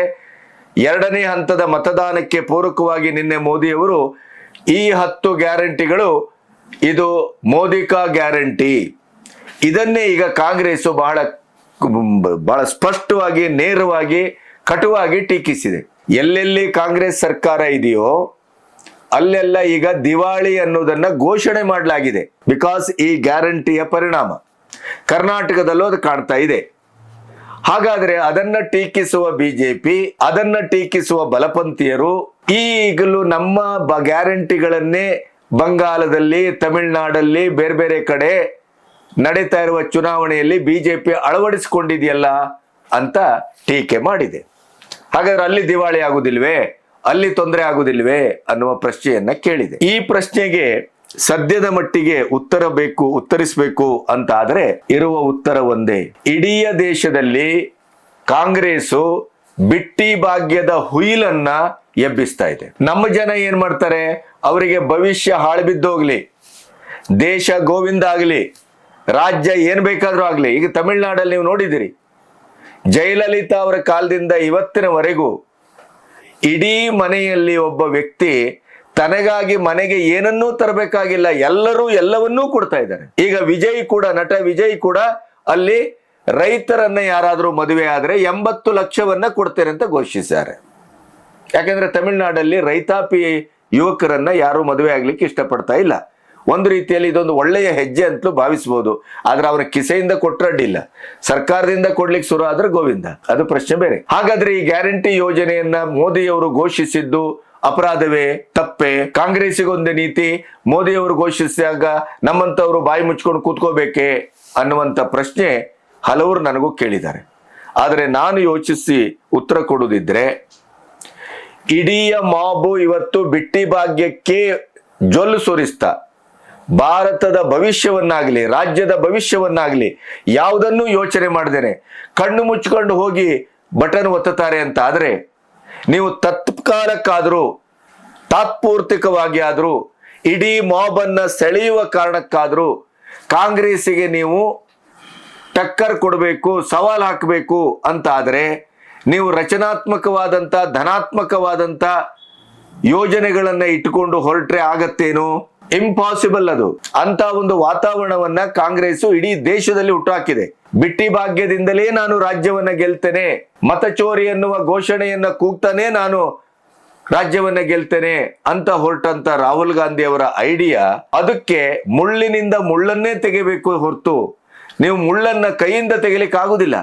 2ನೇ ಹಂತದ ಮತದಾನಕ್ಕೆ ಪೂರಕವಾಗಿ ನಿನ್ನೆ ಮೋದಿಯವರು ಈ 10 ಗ್ಯಾರಂಟಿಗಳು ಇದು ಮೋದಿ ಕಾ ಗ್ಯಾರಂಟಿ, ಇದನ್ನೇ ಈಗ ಕಾಂಗ್ರೆಸ್ ಬಹಳ ಸ್ಪಷ್ಟವಾಗಿ, ನೇರವಾಗಿ, ಕಟುವಾಗಿ ಟೀಕಿಸಿದೆ. ಎಲ್ಲೆಲ್ಲಿ ಕಾಂಗ್ರೆಸ್ ಸರ್ಕಾರ ಇದೆಯೋ ಅಲ್ಲೆಲ್ಲ ಈಗ ದಿವಾಳಿ ಅನ್ನೋದನ್ನ ಘೋಷಣೆ ಮಾಡಲಾಗಿದೆ. ಬಿಕಾಸ್ ಈ ಗ್ಯಾರಂಟಿಯ ಪರಿಣಾಮ ಕರ್ನಾಟಕದಲ್ಲೂ ಅದು ಕಾಣ್ತಾ ಇದೆ. ಹಾಗಾದ್ರೆ ಅದನ್ನ ಟೀಕಿಸುವ ಬಿಜೆಪಿ, ಅದನ್ನ ಟೀಕಿಸುವ ಬಲಪಂಥೀಯರು ಈಗಲೂ ನಮ್ಮ ಗ್ಯಾರಂಟಿಗಳನ್ನೇ ಬಂಗಾಳದಲ್ಲಿ, ತಮಿಳುನಾಡಲ್ಲಿ, ಬೇರೆ ಬೇರೆ ಕಡೆ ನಡೀತಾ ಇರುವ ಚುನಾವಣೆಯಲ್ಲಿ ಬಿಜೆಪಿ ಅಳವಡಿಸಿಕೊಂಡಿದೆಯಲ್ಲ ಅಂತ ಟೀಕೆ ಮಾಡಿದೆ. ಹಾಗಾದ್ರೆ ಅಲ್ಲಿ ದಿವಾಳಿ ಆಗುದಿಲ್ವೇ, ಅಲ್ಲಿ ತೊಂದರೆ ಆಗುದಿಲ್ವೇ ಅನ್ನುವ ಪ್ರಶ್ನೆಯನ್ನ ಕೇಳಿದೆ. ಈ ಪ್ರಶ್ನೆಗೆ ಸದ್ಯದ ಮಟ್ಟಿಗೆ ಉತ್ತರಿಸಬೇಕು ಅಂತ ಆದ್ರೆ ಇರುವ ಉತ್ತರ ಒಂದೇ. ಇಡೀ ದೇಶದಲ್ಲಿ ಕಾಂಗ್ರೆಸ್ ಬಿಟ್ಟಿ ಭಾಗ್ಯದ ಹುಯಿಲನ್ನ ಎಬ್ಬಿಸ್ತಾ ಇದೆ. ನಮ್ಮ ಜನ ಏನ್ ಮಾಡ್ತಾರೆ, ಅವರಿಗೆ ಭವಿಷ್ಯ ಹಾಳುಬಿದ್ದೋಗ್ಲಿ, ದೇಶ ಗೋವಿಂದ ಆಗ್ಲಿ, ರಾಜ್ಯ ಏನ್ ಬೇಕಾದ್ರೂ ಆಗ್ಲಿ. ಈಗ ತಮಿಳುನಾಡಲ್ಲಿ ನೀವು ನೋಡಿದಿರಿ, ಜಯಲಲಿತಾ ಅವರ ಕಾಲದಿಂದ ಇವತ್ತಿನವರೆಗೂ ಇಡೀ ಮನೆಯಲ್ಲಿ ಒಬ್ಬ ವ್ಯಕ್ತಿ ತನಗಾಗಿ ಮನೆಗೆ ಏನನ್ನೂ ತರಬೇಕಾಗಿಲ್ಲ, ಎಲ್ಲರೂ ಎಲ್ಲವನ್ನೂ ಕೊಡ್ತಾ ಇದ್ದಾರೆ. ಈಗ ನಟ ವಿಜಯ್ ಕೂಡ ಅಲ್ಲಿ ರೈತರನ್ನ ಯಾರಾದ್ರೂ ಮದುವೆ ಆದ್ರೆ 80 ಲಕ್ಷವನ್ನ ಕೊಡ್ತೇನೆ ಅಂತ ಘೋಷಿಸಿದ್ದಾರೆ. ಯಾಕಂದ್ರೆ ತಮಿಳುನಾಡಲ್ಲಿ ರೈತಾಪಿ ಯುವಕರನ್ನ ಯಾರು ಮದುವೆ ಆಗ್ಲಿಕ್ಕೆ ಇಷ್ಟಪಡ್ತಾ ಇಲ್ಲ. ಒಂದು ರೀತಿಯಲ್ಲಿ ಇದೊಂದು ಒಳ್ಳೆಯ ಹೆಜ್ಜೆ ಅಂತಲೂ ಭಾವಿಸಬಹುದು. ಆದ್ರೆ ಅವರ ಕಿಸೆಯಿಂದ ಕೊಟ್ಟರಡ್ಡಿಲ್ಲ, ಸರ್ಕಾರದಿಂದ ಕೊಡ್ಲಿಕ್ಕೆ ಶುರು ಆದ್ರೆ ಗೋವಿಂದ, ಅದು ಪ್ರಶ್ನೆ ಬೇರೆ. ಹಾಗಾದ್ರೆ ಈ ಗ್ಯಾರಂಟಿ ಯೋಜನೆಯನ್ನ ಮೋದಿಯವರು ಘೋಷಿಸಿದ್ದು ಅಪರಾಧವೇ, ತಪ್ಪೇ? ಕಾಂಗ್ರೆಸ್ಸಿಗೊಂದು ನೀತಿ, ಮೋದಿಯವರು ಘೋಷಿಸಿದಾಗ ನಮ್ಮಂತವರು ಬಾಯಿ ಮುಚ್ಕೊಂಡು ಕೂತ್ಕೋಬೇಕೆ ಅನ್ನುವಂತ ಪ್ರಶ್ನೆ ಹಲವರು ನನಗೂ ಕೇಳಿದ್ದಾರೆ. ಆದ್ರೆ ನಾನು ಯೋಚಿಸಿ ಉತ್ತರ ಕೊಡುವುದಿದ್ರೆ, ಇಡೀ ಮಾಬು ಇವತ್ತು ಬಿಟ್ಟಿ ಭಾಗ್ಯಕ್ಕೆ ಜೊಲ್ಲು ಸುರಿಸ್ತಾ ಭಾರತದ ಭವಿಷ್ಯವನ್ನಾಗ್ಲಿ, ರಾಜ್ಯದ ಭವಿಷ್ಯವನ್ನಾಗ್ಲಿ ಯಾವುದನ್ನು ಯೋಚನೆ ಮಾಡ್ದೇನೆ ಕಣ್ಣು ಮುಚ್ಕೊಂಡು ಹೋಗಿ ಬಟನ್ ಒತ್ತುತ್ತಾರೆ ಅಂತ ಆದ್ರೆ, ನೀವು ತತ್ಕಾಲಕ್ಕಾದ್ರೂ, ತಾತ್ಪೂರ್ತಿಕವಾಗಿ ಆದ್ರೂ, ಇಡೀ ಮಾಬ್ ಅನ್ನ ಸೆಳೆಯುವ ಕಾರಣಕ್ಕಾದ್ರೂ ಕಾಂಗ್ರೆಸ್ಸಿಗೆ ನೀವು ಟಕ್ಕರ್ ಕೊಡಬೇಕು, ಸವಾಲ್ ಹಾಕಬೇಕು ಅಂತ ಆದ್ರೆ, ನೀವು ರಚನಾತ್ಮಕವಾದಂತ, ಧನಾತ್ಮಕವಾದಂತ ಯೋಜನೆಗಳನ್ನ ಇಟ್ಟುಕೊಂಡು ಹೊರಟ್ರೆ ಆಗತ್ತೇನು? ಇಂಪಾಸಿಬಲ್ ಅದು. ಅಂತ ಒಂದು ವಾತಾವರಣವನ್ನ ಕಾಂಗ್ರೆಸ್ ಇಡೀ ದೇಶದಲ್ಲಿ ಹುಟ್ಟುಹಾಕಿದೆ. ಬಿಟ್ಟಿ ಭಾಗ್ಯದಿಂದಲೇ ನಾನು ರಾಜ್ಯವನ್ನ ಗೆಲ್ತೇನೆ, ಮತಚೋರಿ ಎನ್ನುವ ಘೋಷಣೆಯನ್ನ ಕೂಗ್ತಾನೆ ನಾನು ರಾಜ್ಯವನ್ನ ಗೆಲ್ತೇನೆ ಅಂತ ಹೊರಟಂತ ರಾಹುಲ್ ಗಾಂಧಿ ಅವರ ಐಡಿಯಾ, ಅದಕ್ಕೆ ಮುಳ್ಳಿನಿಂದ ಮುಳ್ಳನ್ನೇ ತೆಗಿಬೇಕು ಹೊರತು ನೀವು ಮುಳ್ಳನ್ನ ಕೈಯಿಂದ ತೆಗಿಲಿಕ್ಕೆ ಆಗುದಿಲ್ಲ.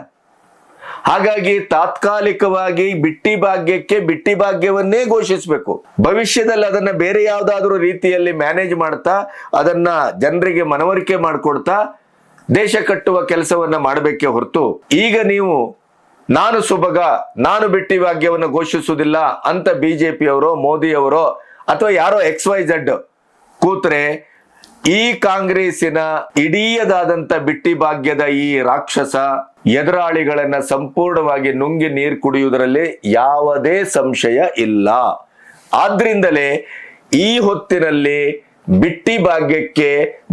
ಹಾಗಾಗಿ ತಾತ್ಕಾಲಿಕವಾಗಿ ಬಿಟ್ಟಿ ಭಾಗ್ಯಕ್ಕೆ ಬಿಟ್ಟಿ ಭಾಗ್ಯವನ್ನೇ ಘೋಷಿಸಬೇಕು. ಭವಿಷ್ಯದಲ್ಲಿ ಅದನ್ನ ಬೇರೆ ಯಾವ್ದಾದ್ರೂ ರೀತಿಯಲ್ಲಿ ಮ್ಯಾನೇಜ್ ಮಾಡ್ತಾ, ಅದನ್ನ ಜನರಿಗೆ ಮನವರಿಕೆ ಮಾಡಿಕೊಡ್ತಾ ದೇಶ ಕಟ್ಟುವ ಕೆಲಸವನ್ನ ಮಾಡಬೇಕೇ ಹೊರತು, ಈಗ ನೀವು ನಾನು ಸುಬಗ, ನಾನು ಬಿಟ್ಟಿ ಭಾಗ್ಯವನ್ನು ಘೋಷಿಸುವುದಿಲ್ಲ ಅಂತ ಬಿಜೆಪಿಯವರೋ, ಮೋದಿಯವರೋ ಅಥವಾ ಯಾರೋ XYZ ಕೂತ್ರೆ, ಈ ಕಾಂಗ್ರೆಸ್ಸಿನ ಇಡೀದಾದಂತ ಬಿಟ್ಟಿ ಭಾಗ್ಯದ ಈ ರಾಕ್ಷಸ ಎದುರಾಳಿಗಳನ್ನ ಸಂಪೂರ್ಣವಾಗಿ ನುಂಗಿ ನೀರು ಕುಡಿಯುವುದರಲ್ಲಿ ಯಾವುದೇ ಸಂಶಯ ಇಲ್ಲ. ಆದ್ರಿಂದಲೇ ಈ ಹೊತ್ತಿನಲ್ಲಿ ಬಿಟ್ಟಿ ಭಾಗ್ಯಕ್ಕೆ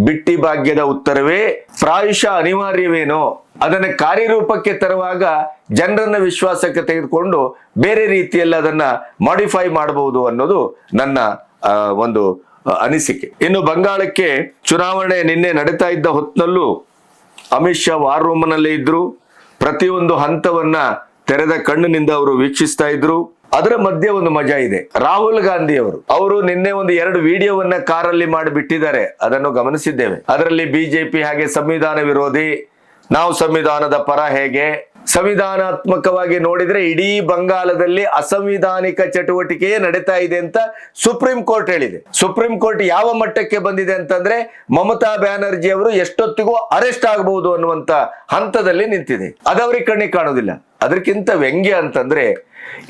ಬಿಟ್ಟಿ ಭಾಗ್ಯದ ಉತ್ತರವೇ ಪ್ರಾಯಶಃ ಅನಿವಾರ್ಯವೇನೋ, ಅದನ್ನ ಕಾರ್ಯರೂಪಕ್ಕೆ ತರುವಾಗ ಜನರನ್ನ ವಿಶ್ವಾಸಕ್ಕೆ ತೆಗೆದುಕೊಂಡು ಬೇರೆ ರೀತಿಯಲ್ಲಿ ಅದನ್ನ ಮಾಡಿಫೈ ಮಾಡಬಹುದು ಅನ್ನೋದು ನನ್ನ ಒಂದು ಅನಿಸಿಕೆ. ಇನ್ನು ಬಂಗಾಳಕ್ಕೆ ಚುನಾವಣೆ ನಿನ್ನೆ ನಡೀತಾ ಇದ್ದ ಹೊತ್ತಿನಲ್ಲೂ ಅಮಿತ್ ಶಾ ವಾರ್ ರೂಮ್ ನಲ್ಲೇ ಇದ್ರು. ಪ್ರತಿಯೊಂದು ಹಂತವನ್ನ ತೆರೆದ ಕಣ್ಣಿನಿಂದ ಅವರು ವೀಕ್ಷಿಸ್ತಾ ಇದ್ರು. ಅದರ ಮಧ್ಯೆ ಒಂದು ಮಜಾ ಇದೆ. ರಾಹುಲ್ ಗಾಂಧಿ ಅವರು ನಿನ್ನೆ ಒಂದು 2 ವಿಡಿಯೋವನ್ನ ಕಾರಲ್ಲಿ ಮಾಡಿ ಬಿಟ್ಟಿದ್ದಾರೆ. ಅದನ್ನು ಗಮನಿಸಿದ್ದೇವೆ. ಅದರಲ್ಲಿ ಬಿಜೆಪಿ ಹಾಗೆ ಸಂವಿಧಾನ ವಿರೋಧಿ, ನಾವು ಸಂವಿಧಾನದ ಪರ, ಹೇಗೆ ಸಂವಿಧಾನಾತ್ಮಕವಾಗಿ ನೋಡಿದ್ರೆ ಇಡೀ ಬಂಗಾಳದಲ್ಲಿ ಅಸಂವಿಧಾನಿಕ ಚಟುವಟಿಕೆಯೇ ನಡೀತಾ ಇದೆ ಅಂತ ಸುಪ್ರೀಂ ಕೋರ್ಟ್ ಹೇಳಿದೆ. ಸುಪ್ರೀಂ ಕೋರ್ಟ್ ಯಾವ ಮಟ್ಟಕ್ಕೆ ಬಂದಿದೆ ಅಂತಂದ್ರೆ ಮಮತಾ ಬ್ಯಾನರ್ಜಿ ಅವರು ಎಷ್ಟೊತ್ತಿಗೂ ಅರೆಸ್ಟ್ ಆಗಬಹುದು ಅನ್ನುವಂತ ಹಂತದಲ್ಲಿ ನಿಂತಿದೆ. ಅದವ್ರಿಗೆ ಕಣ್ಣಿಗೆ ಕಾಣೋದಿಲ್ಲ. ಅದಕ್ಕಿಂತ ವ್ಯಂಗ್ಯ ಅಂತಂದ್ರೆ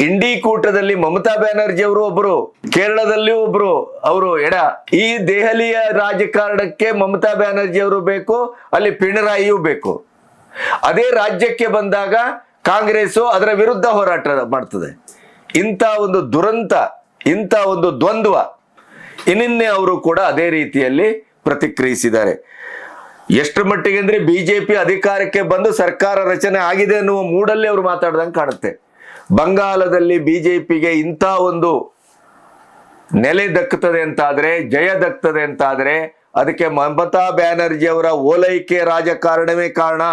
ಇಂಡಿ ಕೂಟದಲ್ಲಿ ಮಮತಾ ಬ್ಯಾನರ್ಜಿ ಅವರು ಒಬ್ರು, ಕೇರಳದಲ್ಲಿ ಒಬ್ರು, ಅವರು ಎಡ. ಈ ದೆಹಲಿಯ ರಾಜಕಾರಣಕ್ಕೆ ಮಮತಾ ಬ್ಯಾನರ್ಜಿ ಅವರು ಬೇಕು, ಅಲ್ಲಿ ಪಿಣರಾಯಿಯೂ ಬೇಕು. ಅದೇ ರಾಜ್ಯಕ್ಕೆ ಬಂದಾಗ ಕಾಂಗ್ರೆಸ್ ಅದರ ವಿರುದ್ಧ ಹೋರಾಟ ಮಾಡ್ತದೆ. ಇಂಥ ಒಂದು ದುರಂತ, ಇಂಥ ಒಂದು ದ್ವಂದ್ವ ಇನ್ನಿನ್ನೆ ಅವರು ಕೂಡ ಅದೇ ರೀತಿಯಲ್ಲಿ ಪ್ರತಿಕ್ರಿಯಿಸಿದ್ದಾರೆ. ಎಷ್ಟು ಮಟ್ಟಿಗೆ ಅಂದ್ರೆ ಬಿಜೆಪಿ ಅಧಿಕಾರಕ್ಕೆ ಬಂದು ಸರ್ಕಾರ ರಚನೆ ಆಗಿದೆ ಅನ್ನುವ ಮೂಡಲ್ಲಿ ಅವರು ಮಾತಾಡ್ದಂಗೆ ಕಾಣುತ್ತೆ. ಬಂಗಾಳದಲ್ಲಿ ಬಿಜೆಪಿಗೆ ಇಂಥ ಒಂದು ನೆಲೆ ದಕ್ಕುತ್ತದೆ ಅಂತಾದ್ರೆ, ಜಯ ದಕ್ಕುತ್ತದೆ ಅಂತಾದ್ರೆ ಅದಕ್ಕೆ ಮಮತಾ ಬ್ಯಾನರ್ಜಿ ಅವರ ಓಲೈಕೆ ರಾಜಕಾರಣವೇ ಕಾರಣ.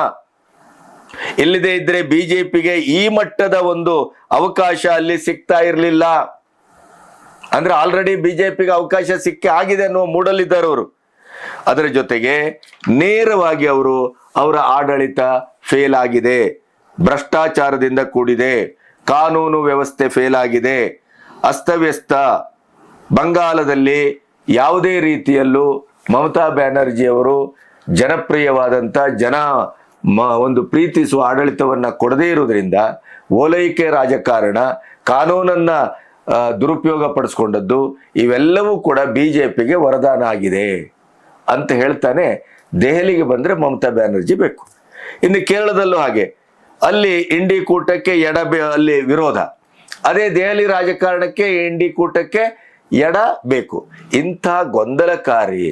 ಇಲ್ಲದೆ ಇದ್ರೆ ಬಿಜೆಪಿಗೆ ಈ ಮಟ್ಟದ ಒಂದು ಅವಕಾಶ ಅಲ್ಲಿ ಸಿಗ್ತಾ ಇರಲಿಲ್ಲ. ಅಂದ್ರೆ ಆಲ್ರೆಡಿ ಬಿಜೆಪಿಗೆ ಅವಕಾಶ ಸಿಕ್ಕಿ ಆಗಿದೆ ಅನ್ನುವ ಮೂಡಲಿದ್ದಾರೆ ಅವರು. ಅದರ ಜೊತೆಗೆ ನೇರವಾಗಿ ಅವರ ಆಡಳಿತ ಫೇಲ್ ಆಗಿದೆ, ಭ್ರಷ್ಟಾಚಾರದಿಂದ ಕೂಡಿದೆ, ಕಾನೂನು ವ್ಯವಸ್ಥೆ ಫೇಲ್ ಆಗಿದೆ, ಅಸ್ತವ್ಯಸ್ತ. ಬಂಗಾಳದಲ್ಲಿ ಯಾವುದೇ ರೀತಿಯಲ್ಲೂ ಮಮತಾ ಬ್ಯಾನರ್ಜಿ ಅವರು ಜನಪ್ರಿಯವಾದಂಥ ಒಂದು ಪ್ರೀತಿಸುವ ಆಡಳಿತವನ್ನ ಕೊಡದೇ ಇರುವುದರಿಂದ ಓಲೈಕೆ ರಾಜಕಾರಣ, ಕಾನೂನನ್ನ ದುರುಪಯೋಗ ಪಡಿಸ್ಕೊಂಡದ್ದು, ಇವೆಲ್ಲವೂ ಕೂಡ ಬಿಜೆಪಿಗೆ ವರದಾನ ಆಗಿದೆ ಅಂತ ಹೇಳ್ತಾನೆ ದೆಹಲಿಗೆ ಬಂದ್ರೆ ಮಮತಾ ಬ್ಯಾನರ್ಜಿ ಬೇಕು. ಇನ್ನು ಕೇರಳದಲ್ಲೂ ಹಾಗೆ, ಅಲ್ಲಿ ಇಂಡಿ ಕೂಟಕ್ಕೆ ಅಲ್ಲಿ ವಿರೋಧ, ಅದೇ ದೆಹಲಿ ರಾಜಕಾರಣಕ್ಕೆ ಇಂಡಿ ಕೂಟಕ್ಕೆ ಎಡ ಬೇಕು. ಇಂಥ ಗೊಂದಲಕಾರಿ,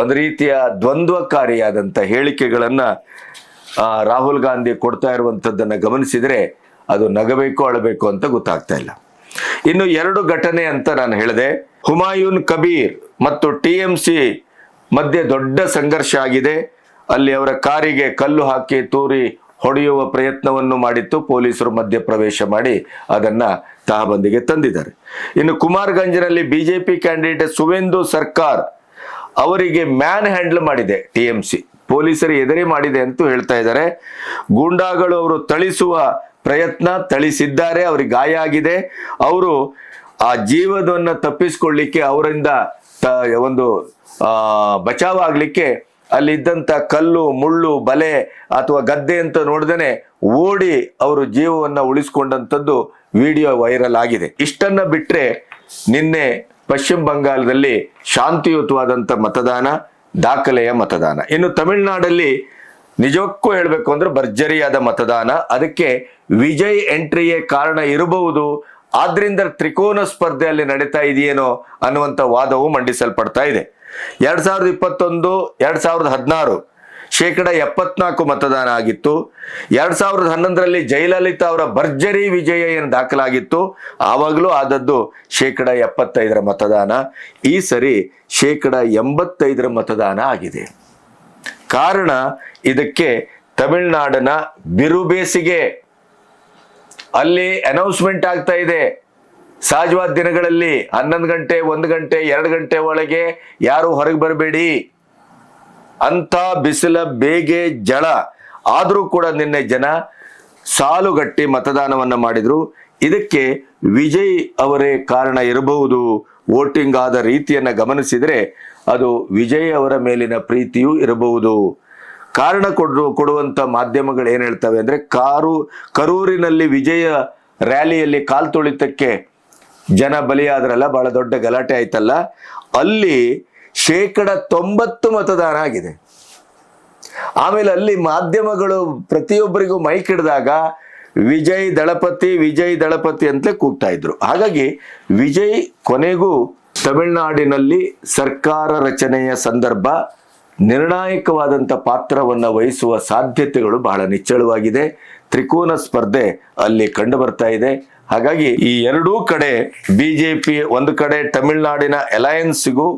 ಒಂದು ರೀತಿಯ ದ್ವಂದ್ವಕಾರಿಯಾದಂಥ ಹೇಳಿಕೆಗಳನ್ನ ರಾಹುಲ್ ಗಾಂಧಿ ಕೊಡ್ತಾ ಇರುವಂಥದ್ದನ್ನು ಗಮನಿಸಿದರೆ ಅದು ನಗಬೇಕು ಅಳಬೇಕು ಅಂತ ಗೊತ್ತಾಗ್ತಾ ಇಲ್ಲ. ಇನ್ನು 2 ಘಟನೆ ಅಂತ ನಾನು ಹೇಳಿದೆ. ಹುಮಾಯೂನ್ ಕಬೀರ್ ಮತ್ತು TMC ಮಧ್ಯೆ ದೊಡ್ಡ ಸಂಘರ್ಷ ಆಗಿದೆ. ಅಲ್ಲಿ ಅವರ ಕಾರಿಗೆ ಕಲ್ಲು ಹಾಕಿ ತೂರಿ ಹೊಡೆಯುವ ಪ್ರಯತ್ನವನ್ನು ಮಾಡಿತ್ತು. ಪೊಲೀಸರು ಮಧ್ಯ ಪ್ರವೇಶ ಮಾಡಿ ಅದನ್ನ ತಹಬಂದಿಗೆ ತಂದಿದ್ದಾರೆ. ಇನ್ನು ಕುಮಾರ್ಗಂಜ್ನಲ್ಲಿ ಬಿಜೆಪಿ ಕ್ಯಾಂಡಿಡೇಟ್ ಸುವೇಂದು ಸರ್ಕಾರ್ ಅವರಿಗೆ ಮ್ಯಾನ್ ಹ್ಯಾಂಡಲ್ ಮಾಡಿದೆ TMC, ಪೊಲೀಸರು ಎದುರೇ ಮಾಡಿದೆ ಅಂತೂ ಹೇಳ್ತಾ ಇದ್ದಾರೆ. ಗೂಂಡಾಗಳು ಅವರು ಥಳಿಸಿದ್ದಾರೆ, ಅವ್ರಿಗೆ ಗಾಯ ಆಗಿದೆ. ಅವರು ಆ ಜೀವನವನ್ನು ತಪ್ಪಿಸ್ಕೊಳ್ಳಿಕ್ಕೆ, ಅವರಿಂದ ಒಂದು ಬಚಾವಾಗ್ಲಿಕ್ಕೆ ಅಲ್ಲಿದ್ದಂಥ ಕಲ್ಲು, ಮುಳ್ಳು, ಬಲೆ ಅಥವಾ ಗದ್ದೆ ಅಂತ ನೋಡ್ದೇನೆ ಓಡಿ ಅವರು ಜೀವವನ್ನ ಉಳಿಸ್ಕೊಂಡಂಥದ್ದು ವಿಡಿಯೋ ವೈರಲ್ ಆಗಿದೆ. ಇಷ್ಟನ್ನ ಬಿಟ್ರೆ ನಿನ್ನೆ ಪಶ್ಚಿಮ ಬಂಗಾಳದಲ್ಲಿ ಶಾಂತಿಯುತವಾದಂಥ ಮತದಾನ, ದಾಖಲೆಯ ಮತದಾನ. ಇನ್ನು ತಮಿಳುನಾಡಲ್ಲಿ ನಿಜಕ್ಕೂ ಹೇಳಬೇಕು ಅಂದ್ರೆ ಭರ್ಜರಿಯಾದ ಮತದಾನ. ಅದಕ್ಕೆ ವಿಜಯ್ ಎಂಟ್ರಿಯೇ ಕಾರಣ ಇರಬಹುದು. ಆದ್ರಿಂದ ತ್ರಿಕೋನ ಸ್ಪರ್ಧೆಯಲ್ಲಿ ನಡೀತಾ ಇದೆಯೇನೋ ಅನ್ನುವಂಥ ವಾದವು ಮಂಡಿಸಲ್ಪಡ್ತಾ ಇದೆ. 2021, 2016 74% ಮತದಾನ ಆಗಿತ್ತು. 2011ರಲ್ಲಿ ಜಯಲಲಿತಾ ಅವರ ಭರ್ಜರಿ ವಿಜಯ ಏನು ದಾಖಲಾಗಿತ್ತು, ಆವಾಗಲೂ ಆದದ್ದು 75% ಮತದಾನ. ಈ ಸರಿ 85% ಮತದಾನ ಆಗಿದೆ. ಕಾರಣ ಇದಕ್ಕೆ ತಮಿಳುನಾಡಿನ ಬಿರುಬೇಸಿಗೆ. ಅಲ್ಲಿ ಅನೌನ್ಸ್ಮೆಂಟ್ ಆಗ್ತಾ ಇದೆ, ಸಹಜವಾದ ದಿನಗಳಲ್ಲಿ 11 ಗಂಟೆ, 1 ಗಂಟೆ, 2 ಗಂಟೆ ಒಳಗೆ ಯಾರು ಹೊರಗೆ ಬರಬೇಡಿ ಅಂತ ಬಿಸಿಲ ಬೇಗೆ ಜಳ. ಆದರೂ ಕೂಡ ನಿನ್ನೆ ಜನ ಸಾಲುಗಟ್ಟಿ ಮತದಾನವನ್ನ ಮಾಡಿದ್ರು. ಇದಕ್ಕೆ ವಿಜಯ್ ಅವರೇ ಕಾರಣ ಇರಬಹುದು. ವೋಟಿಂಗ್ ಆದ ರೀತಿಯನ್ನ ಗಮನಿಸಿದ್ರೆ ಅದು ವಿಜಯ್ ಅವರ ಮೇಲಿನ ಪ್ರೀತಿಯೂ ಇರಬಹುದು. ಕಾರಣ ಕೊಡುವಂತ ಮಾಧ್ಯಮಗಳು ಏನ್ ಹೇಳ್ತವೆ ಅಂದ್ರೆ, ಕರೂರಿನಲ್ಲಿ ವಿಜಯ ರ್ಯಾಲಿಯಲ್ಲಿ ಕಾಲ್ ತುಳಿತಕ್ಕೆ ಜನ ಬಲಿಯಾದ್ರಲ್ಲ, ಬಹಳ ದೊಡ್ಡ ಗಲಾಟೆ ಆಯ್ತಲ್ಲ, ಅಲ್ಲಿ 90% ಮತದಾನ ಆಗಿದೆ. ಆಮೇಲೆ ಅಲ್ಲಿ ಮಾಧ್ಯಮಗಳು ಪ್ರತಿಯೊಬ್ಬರಿಗೂ ಮೈಕ್ ಹಿಡಿದಾಗ ವಿಜಯ್ ದಳಪತಿ ಅಂತಲೇ ಕೂಗ್ತಾ ಇದ್ರು. ಹಾಗಾಗಿ ವಿಜಯ್ ಕೊನೆಗೂ ತಮಿಳುನಾಡಿನಲ್ಲಿ ಸರ್ಕಾರ ರಚನೆಯ ಸಂದರ್ಭ ನಿರ್ಣಾಯಕವಾದಂಥ ಪಾತ್ರವನ್ನು ವಹಿಸುವ ಸಾಧ್ಯತೆಗಳು ಬಹಳ ನಿಚ್ಚಳವಾಗಿದೆ. ತ್ರಿಕೋನ ಸ್ಪರ್ಧೆ ಅಲ್ಲಿ ಕಂಡು ಬರ್ತಾ ಇದೆ. ಹಾಗಾಗಿ ಈ ಎರಡೂ ಕಡೆ ಬಿಜೆಪಿ ಒಂದು ಕಡೆ ತಮಿಳುನಾಡಿನ ಅಲಯನ್ಸ್ಗೂ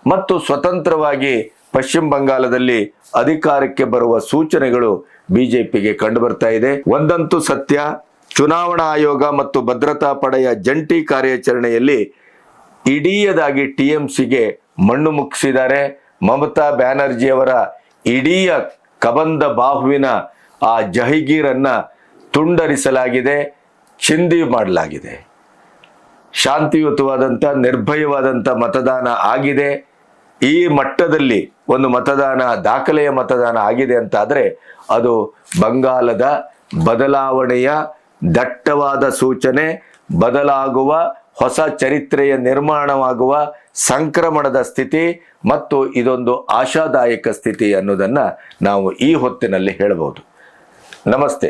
ಮತ್ತು ಸ್ವತಂತ್ರವಾಗಿ ಪಶ್ಚಿಮ ಬಂಗಾಳದಲ್ಲಿ ಅಧಿಕಾರಕ್ಕೆ ಬರುವ ಸೂಚನೆಗಳು ಬಿಜೆಪಿಗೆ ಕಂಡು ಬರ್ತಾ ಇದೆ. ಒಂದಂತೂ ಸತ್ಯ, ಚುನಾವಣಾ ಆಯೋಗ ಮತ್ತು ಭದ್ರತಾ ಪಡೆಯ ಜಂಟಿ ಕಾರ್ಯಾಚರಣೆಯಲ್ಲಿ ಇಡೀಯದಾಗಿ ಟಿಎಂಸಿಗೆ ಮಣ್ಣು ಮುಕ್ಕಿಸಿದ್ದಾರೆ. ಮಮತಾ ಬ್ಯಾನರ್ಜಿಯವರ ಇಡೀ ಕಬಂದ ಬಾಹುವಿನ ಆ ಜಹಗೀರನ್ನ ತುಂಡರಿಸಲಾಗಿದೆ, ಚಿಂದಿ ಮಾಡಲಾಗಿದೆ. ಶಾಂತಿಯುತವಾದಂಥ ನಿರ್ಭಯವಾದಂಥ ಮತದಾನ ಆಗಿದೆ. ಈ ಮಟ್ಟದಲ್ಲಿ ಒಂದು ಮತದಾನ, ದಾಖಲೆಯ ಮತದಾನ ಆಗಿದೆ ಅಂತಾದರೆ ಅದು ಬಂಗಾಲದ ಬದಲಾವಣೆಯ ದಟ್ಟವಾದ ಸೂಚನೆ, ಬದಲಾಗುವ ಹೊಸ ಚರಿತ್ರೆಯ ನಿರ್ಮಾಣವಾಗುವ ಸಂಕ್ರಮಣದ ಸ್ಥಿತಿ ಮತ್ತು ಇದೊಂದು ಆಶಾದಾಯಕ ಸ್ಥಿತಿ ಅನ್ನೋದನ್ನು ನಾವು ಈ ಹೊತ್ತಿನಲ್ಲಿ ಹೇಳಬಹುದು. ನಮಸ್ತೆ.